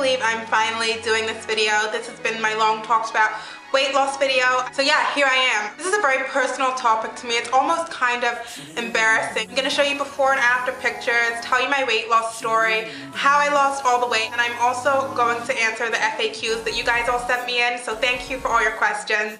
believe I'm finally doing this video. This has been my long talked about weight loss video. So yeah, here I am. This is a very personal topic to me. It's almost kind of embarrassing. I'm gonna show you before and after pictures, tell you my weight loss story, how I lost all the weight, and I'm also going to answer the FAQs that you guys all sent me in, so thank you for all your questions.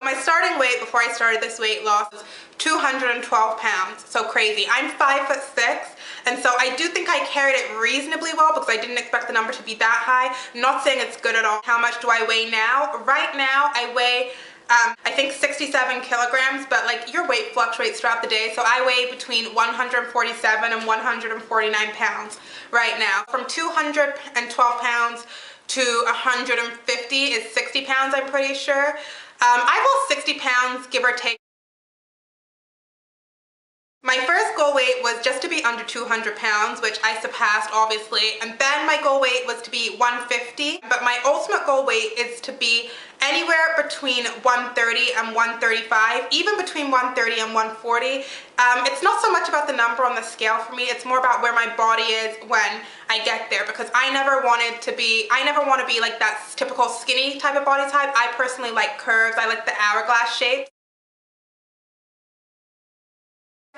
My starting weight before I started this weight loss was 212 pounds, so crazy. I'm 5'6", and so I do think I carried it reasonably well because I didn't expect the number to be that high. Not saying it's good at all. How much do I weigh now? Right now I weigh I think 67 kilograms, but like your weight fluctuates throughout the day, so I weigh between 147 and 149 pounds right now. From 212 pounds to 150 is 60 pounds, I'm pretty sure. I've lost 60 pounds, give or take. My first goal weight was just to be under 200 pounds, which I surpassed obviously, and then my goal weight was to be 150, but my ultimate goal weight is to be anywhere between 130 and 135, even between 130 and 140. It's not so much about the number on the scale for me, it's more about where my body is when I get there, because I never want to be like that typical skinny type of body type. I personally like curves, I like the hourglass shape.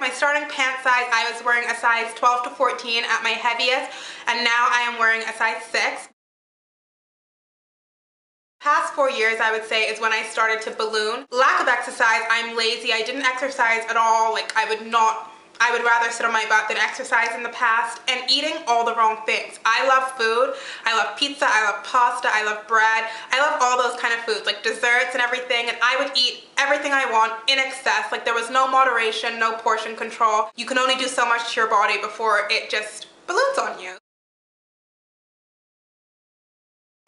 My starting pant size, I was wearing a size 12 to 14 at my heaviest, and now I am wearing a size 6. Past 4 years, I would say, is when I started to balloon. Lack of exercise, I'm lazy, I didn't exercise at all. Like I would rather sit on my butt than exercise in the past, and eating all the wrong things. I love food, I love pizza, I love pasta, I love bread, I love all those kind of foods, like desserts and everything, and I would eat everything I want in excess. Like there was no moderation, no portion control. You can only do so much to your body before it just balloons on you.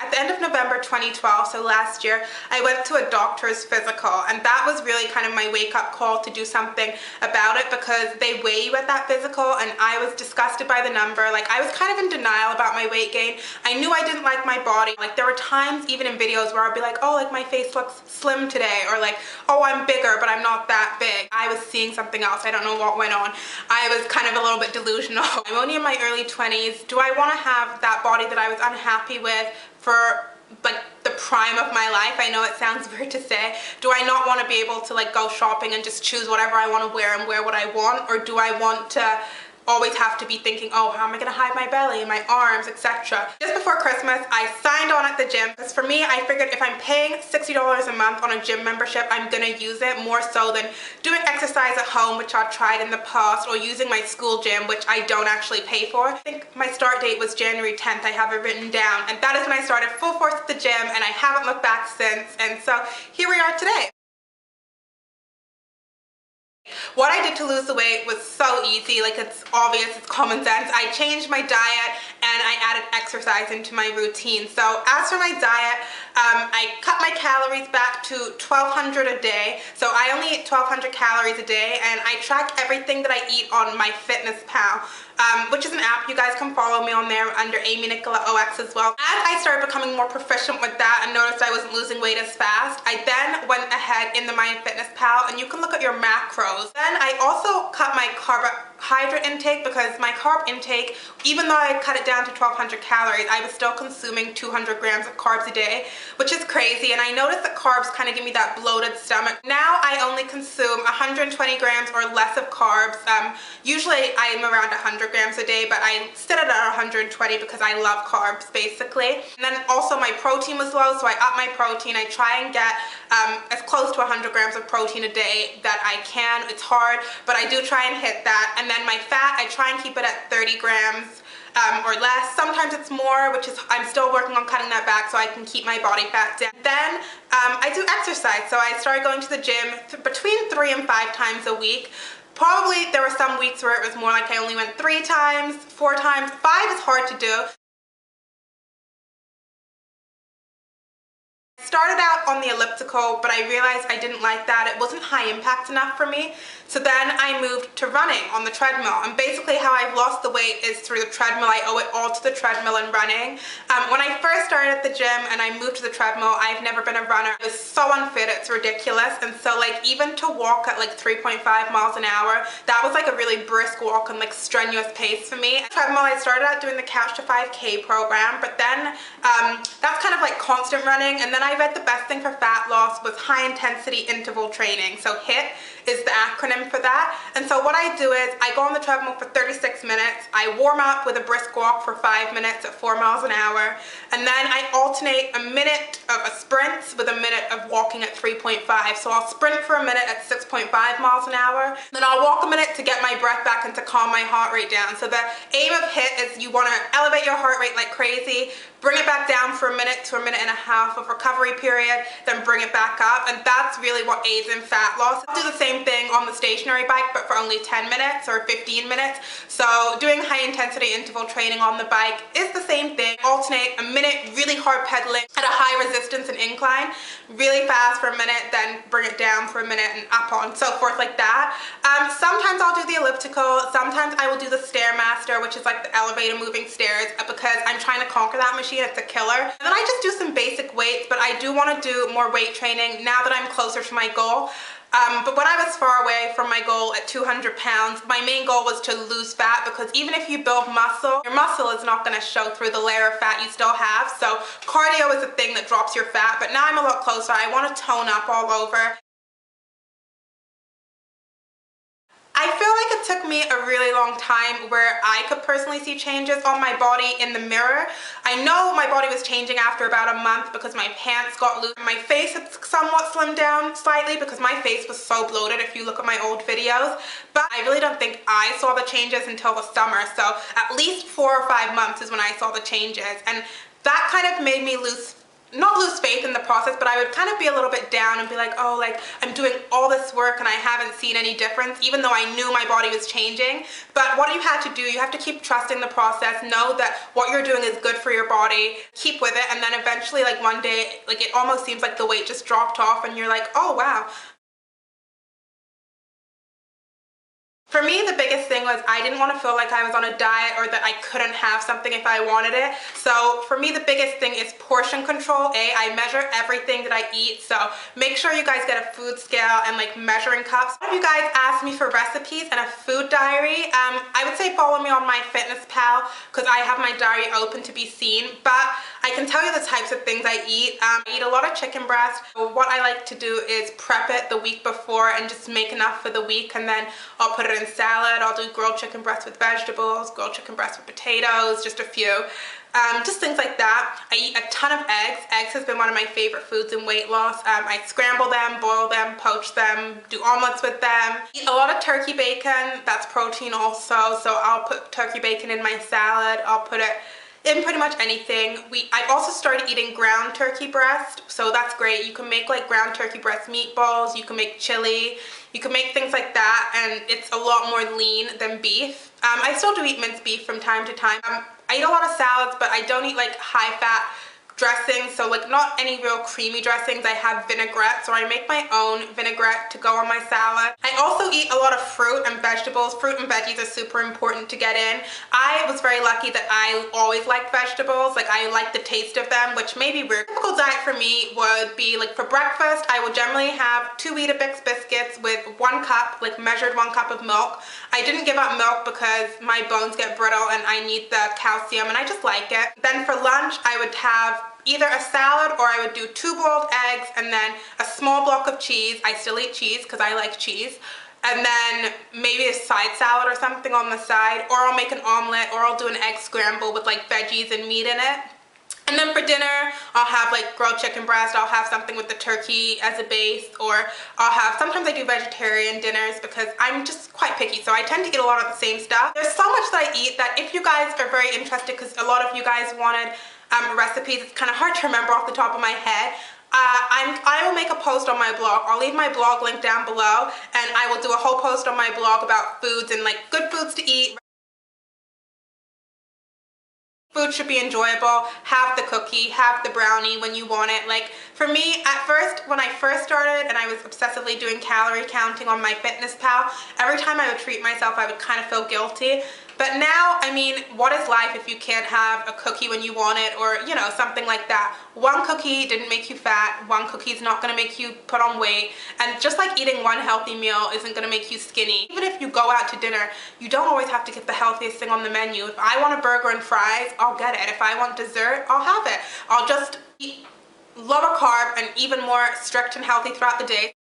At the end of November 2012, so last year, I went to a doctor's physical, and that was really kind of my wake-up call to do something about it, because they weigh you at that physical and I was disgusted by the number. Like I was kind of in denial about my weight gain. I knew I didn't like my body. Like there were times even in videos where I'd be like, oh, like my face looks slim today, or like, oh, I'm bigger but I'm not that big. I was seeing something else. I don't know what went on. I was kind of a little bit delusional. I'm only in my early 20s. Do I want to have that body that I was unhappy with for like the prime of my life? I know it sounds weird to say. Do I not want to be able to like go shopping and just choose whatever I want to wear and wear what I want? Or do I want to always have to be thinking, oh, how am I gonna hide my belly, my arms, etc. Just before Christmas, I signed on at the gym, because for me, I figured if I'm paying $60 a month on a gym membership, I'm gonna use it more so than doing exercise at home, which I've tried in the past, or using my school gym, which I don't actually pay for. I think my start date was January 10th, I have it written down, and that is when I started full force at the gym, and I haven't looked back since, and so here we are today. What I did to lose the weight was so easy, like it's obvious, it's common sense. I changed my diet and I added exercise into my routine. So as for my diet, I cut my calories back to 1,200 a day. So I only eat 1,200 calories a day, and I track everything that I eat on MyFitnessPal, which is an app. You guys can follow me on there under Amy Nicola OX as well. As I started becoming more proficient with that and noticed I wasn't losing weight as fast, I then went ahead in the MyFitnessPal, and you can look at your macros. Then I also cut my carbohydrate intake, because my carb intake, even though I cut it down to 1,200 calories, I was still consuming 200 grams of carbs a day, which is crazy. And I noticed that carbs kind of give me that bloated stomach. Now I only consume 120 grams or less of carbs. Usually I'm around 100 grams a day, but I sit at 120 because I love carbs basically. And then also my protein was low, so I upped my protein. I try and get as close to 100 grams of protein a day that I can. It's hard, but I do try and hit that. And then my fat, I try and keep it at 30 grams or less. Sometimes it's more, which is, I'm still working on cutting that back so I can keep my body fat down. Then I do exercise. So I started going to the gym between 3 and 5 times a week. Probably there were some weeks where it was more like I only went 3 times, 4 times. 5 is hard to do. Started out on the elliptical, but I realized I didn't like that. It wasn't high impact enough for me. So then I moved to running on the treadmill. And basically how I've lost the weight is through the treadmill. I owe it all to the treadmill and running. When I first started at the gym and I moved to the treadmill, I've never been a runner. It was so unfit, it's ridiculous. And so like even to walk at like 3.5 miles an hour, that was like a really brisk walk and like strenuous pace for me. Treadmill, I started out doing the Couch to 5K program, but then that's kind of like constant running. And then I read the best thing for fat loss was high intensity interval training. So HIIT is the acronym for that. And so what I do is I go on the treadmill for 36 minutes, I warm up with a brisk walk for 5 minutes at 4 miles an hour, and then I alternate a minute of a sprint with a minute of walking at 3.5. So I'll sprint for a minute at 6.5 miles an hour, then I'll walk a minute to get my breath back and to calm my heart rate down. So the aim of HIIT is you want to elevate your heart rate like crazy, bring it back down for a minute to a minute and a half of recovery period, then bring it back up, and that's really what aids in fat loss. I'll do the same thing on the stationary bike, but for only 10 minutes or 15 minutes. So doing high intensity interval training on the bike is the same thing. Alternate a minute really hard pedaling at a high resistance and incline, really fast for a minute, then bring it down for a minute and up and so forth like that. Sometimes I'll do the elliptical, sometimes I will do the Stairmaster, which is like the elevator moving stairs, because I'm trying to conquer that machine. It's a killer. And then I just do some basic weights, but I do want to do more weight training now that I'm closer to my goal. But when I was far away from my goal at 200 pounds, my main goal was to lose fat, because even if you build muscle, your muscle is not going to show through the layer of fat you still have. So cardio is the thing that drops your fat, but now I'm a lot closer. I want to tone up all over. I feel like it took me a really long time where I could personally see changes on my body in the mirror. I know my body was changing after about a month because my pants got loose. My face had somewhat slimmed down slightly because my face was so bloated if you look at my old videos. But I really don't think I saw the changes until the summer. So at least 4 or 5 months is when I saw the changes. And that kind of made me not lose faith in the process, but I would kind of be a little bit down and be like, oh, like I'm doing all this work and I haven't seen any difference, even though I knew my body was changing. But what you have to do, you have to keep trusting the process, know that what you're doing is good for your body, keep with it, and then eventually like one day, like it almost seems like the weight just dropped off and you're like, oh wow. For me, the biggest thing was I didn't want to feel like I was on a diet or that I couldn't have something if I wanted it. So for me, the biggest thing is portion control. I measure everything that I eat. So make sure you guys get a food scale and like measuring cups. If you guys ask me for recipes and a food diary, I would say follow me on MyFitnessPal because I have my diary open to be seen. But I can tell you the types of things I eat. I eat a lot of chicken breast. What I like to do is prep it the week before and just make enough for the week, and then I'll put it in salad. I'll do grilled chicken breast with vegetables, grilled chicken breast with potatoes, just a few. Just things like that. I eat a ton of eggs. Eggs has been one of my favorite foods in weight loss. I scramble them, boil them, poach them, do omelets with them. Eat a lot of turkey bacon. That's protein also. So I'll put turkey bacon in my salad. I'll put it in pretty much anything. I've also started eating ground turkey breast, so that's great. You can make like ground turkey breast meatballs, you can make chili, you can make things like that, and it's a lot more lean than beef. I still do eat minced beef from time to time. I eat a lot of salads, but I don't eat like high fat dressings, so like not any real creamy dressings. I have vinaigrette, so I make my own vinaigrette to go on my salad. I also eat a lot of fruit and vegetables. Fruit and veggies are super important to get in. I was very lucky that I always liked vegetables. Like I like the taste of them, which may be weird. A typical diet for me would be like for breakfast, I would generally have 2 Weetabix biscuits with 1 cup, like measured 1 cup of milk. I didn't give up milk because my bones get brittle and I need the calcium and I just like it. Then for lunch, I would have either a salad or I would do 2 boiled eggs and then a small block of cheese. I still eat cheese because I like cheese. And then maybe a side salad or something on the side, or I'll make an omelet, or I'll do an egg scramble with like veggies and meat in it. And then for dinner, I'll have like grilled chicken breast, I'll have something with the turkey as a base, or sometimes I do vegetarian dinners because I'm just quite picky, so I tend to eat a lot of the same stuff. There's so much that I eat that if you guys are very interested, because a lot of you guys wanted recipes, it's kind of hard to remember off the top of my head. I will make a post on my blog. I'll leave my blog link down below, and I will do a whole post on my blog about foods and like good foods to eat. Food should be enjoyable. Have the cookie, have the brownie when you want it. Like for me, at first, when I first started and I was obsessively doing calorie counting on MyFitnessPal, every time I would treat myself, I would kind of feel guilty. But now, I mean, what is life if you can't have a cookie when you want it, or, you know, something like that? One cookie didn't make you fat. One cookie is not going to make you put on weight. And just like eating one healthy meal isn't going to make you skinny. Even if you go out to dinner, you don't always have to get the healthiest thing on the menu. If I want a burger and fries, I'll get it. If I want dessert, I'll have it. I'll just eat lower carb and even more strict and healthy throughout the day.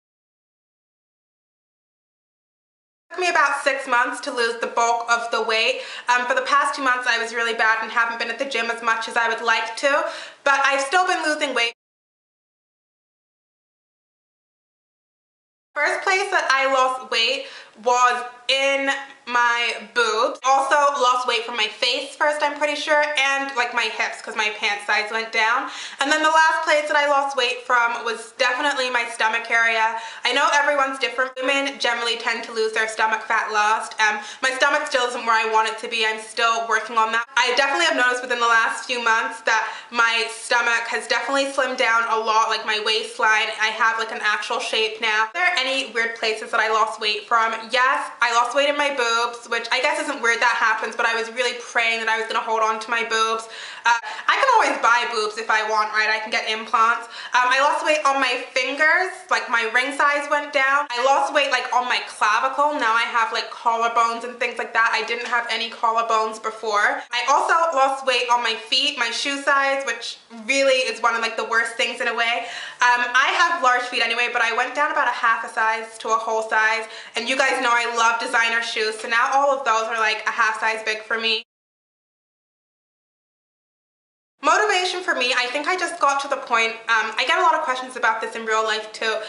It took me about 6 months to lose the bulk of the weight. For the past 2 months I was really bad and haven't been at the gym as much as I would like to, but I've still been losing weight. First place that I lost weight was in my boobs. Also lost weight from my face first, I'm pretty sure, and like my hips because my pant size went down. And then the last place that I lost weight from was definitely my stomach area. I know everyone's different. Women generally tend to lose their stomach fat last. My stomach still isn't where I want it to be. I'm still working on that. I definitely have noticed within the last few months that my stomach has definitely slimmed down a lot, like my waistline. I have like an actual shape now. Are there any weird places that I lost weight from? Yes, I lost weight in my boobs, which I guess isn't weird that happens, but I was really praying that I was going to hold on to my boobs. I can always buy boobs if I want, right? I can get implants. I lost weight on my fingers, like my ring size went down. I lost weight like on my clavicle. Now I have like collarbones and things like that. I didn't have any collarbones before. I also lost weight on my feet, my shoe size, which really is one of like the worst things in a way. I have large feet anyway, but I went down about a half a size to a whole size, and you guys know I love designer shoes, so now all of those are like a half size big for me. Motivation for me, I think I just got to the point, I get a lot of questions about this in real life too.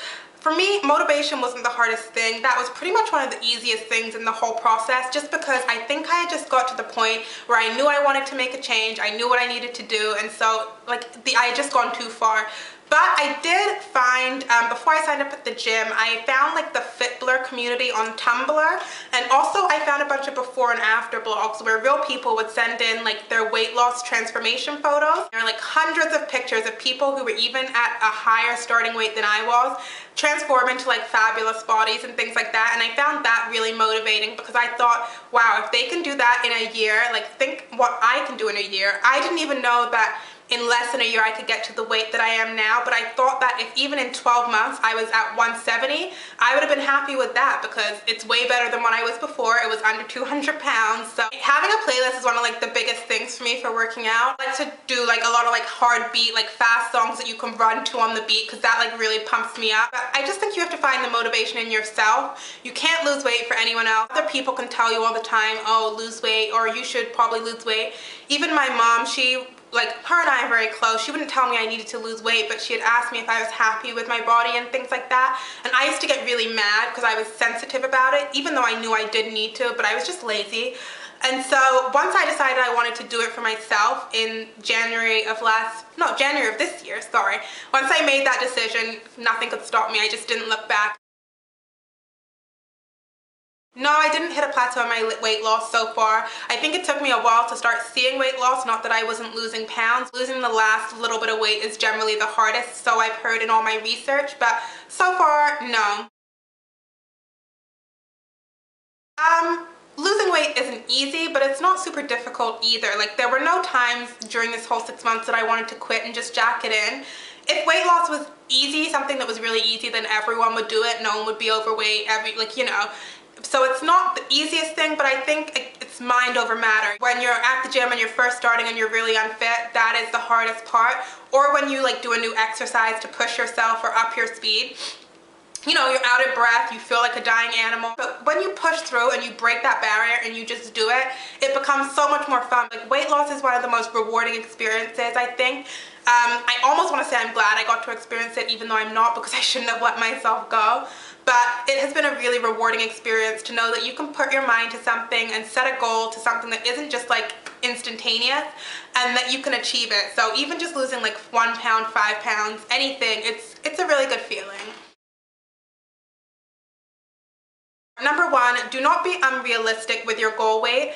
For me, motivation wasn't the hardest thing. That was pretty much one of the easiest things in the whole process, just because I think I just got to the point where I knew I wanted to make a change, I knew what I needed to do, and so like I had just gone too far. But I did find, before I signed up at the gym, I found like the Fitblr community on Tumblr, and also I found a bunch of before and after blogs where real people would send in like their weight loss transformation photos. There are like hundreds of pictures of people who were even at a higher starting weight than I was, transform into like fabulous bodies and things like that, and I found that really motivating because I thought, wow, if they can do that in a year, like think what I can do in a year. I didn't even know that in less than a year I could get to the weight that I am now, but I thought that if even in 12 months I was at 170, I would have been happy with that because it's way better than when I was before. It was under 200 pounds. So having a playlist is one of like the biggest things for me for working out. I like to do like a lot of like hard beat, like fast songs that you can run to on the beat because that like really pumps me up. But I just think you have to find the motivation in yourself. You can't lose weight for anyone else. Other people can tell you all the time, oh, lose weight, or you should probably lose weight. Even my mom, like her and I are very close. She wouldn't tell me I needed to lose weight, but she'd ask me if I was happy with my body and things like that. And I used to get really mad because I was sensitive about it, even though I knew I did need to, but I was just lazy. And so once I decided I wanted to do it for myself in January of this year, sorry. Once I made that decision, nothing could stop me. I just didn't look back. No, I didn't hit a plateau in my weight loss so far. I think it took me a while to start seeing weight loss, not that I wasn't losing pounds. Losing the last little bit of weight is generally the hardest, so I've heard in all my research, but so far, no. Losing weight isn't easy, but it's not super difficult either. Like there were no times during this whole 6 months that I wanted to quit and just jack it in. If weight loss was easy, something that was really easy, then everyone would do it. No one would be overweight, So it's not the easiest thing, but I think it's mind over matter. When you're at the gym and you're first starting and you're really unfit, that is the hardest part. Or when you like do a new exercise to push yourself or up your speed. You know, you're out of breath, you feel like a dying animal. But when you push through and you break that barrier and you just do it, it becomes so much more fun. Like weight loss is one of the most rewarding experiences, I think. I almost want to say I'm glad I got to experience it, even though I'm not, because I shouldn't have let myself go. But it has been a really rewarding experience to know that you can put your mind to something and set a goal to something that isn't just like instantaneous, and that you can achieve it. So even just losing like 1 pound, 5 pounds, anything, it's a really good feeling. Number one, do not be unrealistic with your goal weight.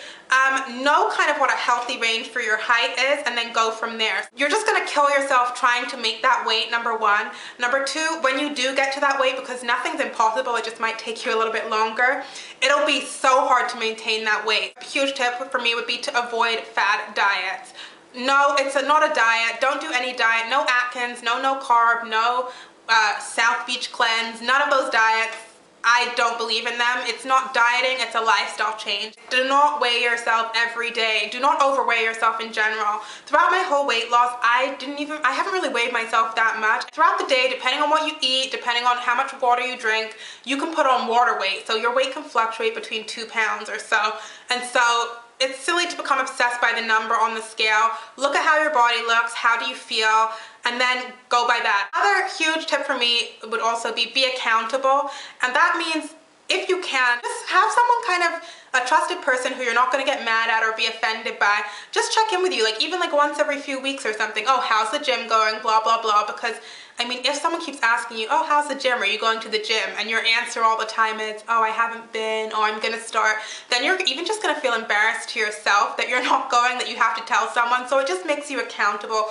Know kind of what a healthy range for your height is and then go from there. You're just gonna kill yourself trying to make that weight, number one. Number two, when you do get to that weight, because nothing's impossible, it just might take you a little bit longer, it'll be so hard to maintain that weight. A huge tip for me would be to avoid fad diets. No, it's not a diet. Don't do any diet. No Atkins, no carb, no South Beach cleanse, none of those diets. I don't believe in them. It's not dieting, it's a lifestyle change. Do not weigh yourself every day. Do not overweigh yourself in general. Throughout my whole weight loss, I haven't really weighed myself that much. Throughout the day, depending on what you eat, depending on how much water you drink, you can put on water weight. So your weight can fluctuate between 2 pounds or so. And so it's silly to become obsessed by the number on the scale. Look at how your body looks, how do you feel, and then go by that. Another huge tip for me would also be accountable. And that means, if you can, just have someone kind of, a trusted person who you're not going to get mad at or be offended by, just check in with you, like even like once every few weeks or something. Oh, how's the gym going, blah blah blah. Because I mean, if someone keeps asking you, oh, how's the gym, are you going to the gym, and your answer all the time is, oh, I haven't been, oh, I'm gonna start, then you're even just gonna feel embarrassed to yourself that you're not going, that you have to tell someone. So it just makes you accountable.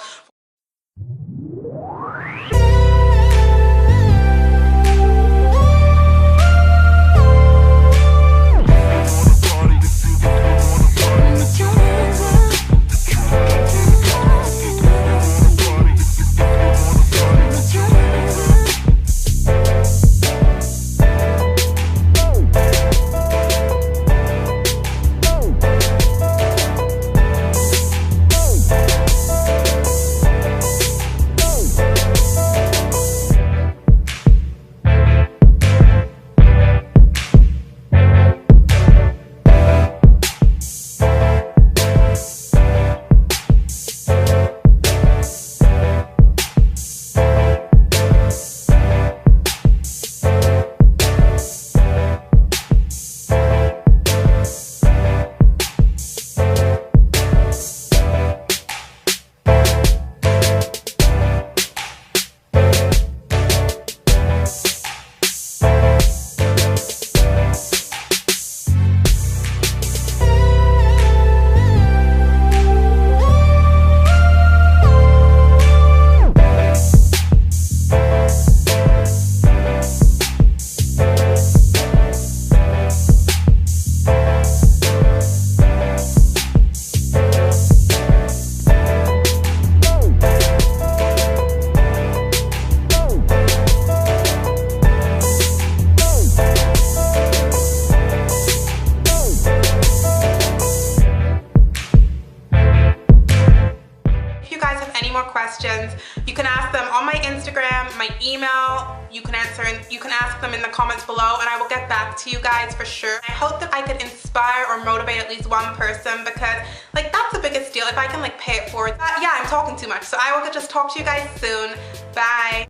Questions, you can ask them on my Instagram, my email. You can ask them in the comments below, and I will get back to you guys for sure. I hope that I could inspire or motivate at least one person, because like that's the biggest deal, if I can like pay it forward. Yeah, I'm talking too much, so I will just talk to you guys soon. Bye.